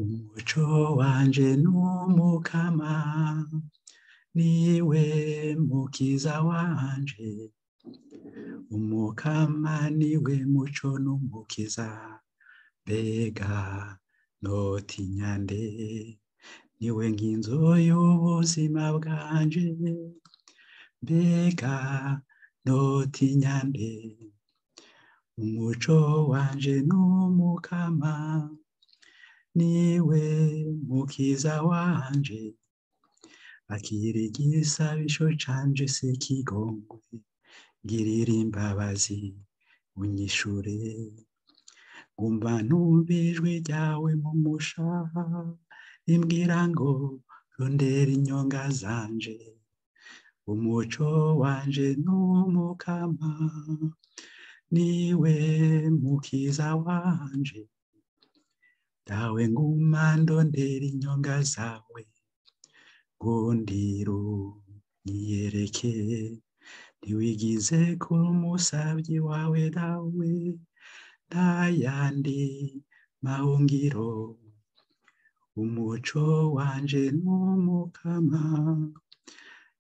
umuco wanje n'umukama niwe mukiza wanje umukama niwe muco n'umukiza mbega notinya nde niwe nkinzo y'ubuzima bwanje mbega notinya nde umuco wanje n'umukama niwe mukiza wanje akira igisabisho canje sikigongwe ngirira imbabazi unyishure ngumva numva ijwi ryawe mu mushaha rimbwira ngo rondera inyonga zanje umuco wanje n'umukama niwe mukiza wanje dawe nguma ndondera inyonga zawe ngundiru nyiyereke ntiwigize kuba umusavyi wawe dawe ntayandi mahungiro umuco wanje n'umukama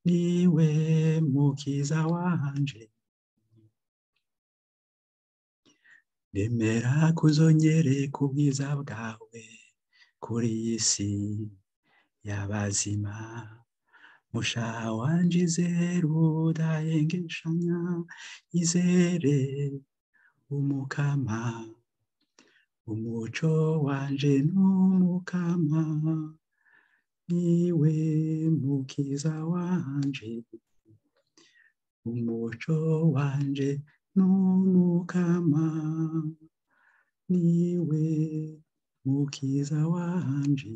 niwe mukiza wanje nemera kuzonyereka ubwiza bwawe kuri iyi si y'abazima mushaha wanje izere udahengeshanya izere umukama umuco wanje n'umukama niwe mukiza wanje umuco wanje n'umukama niwe mukiza wanje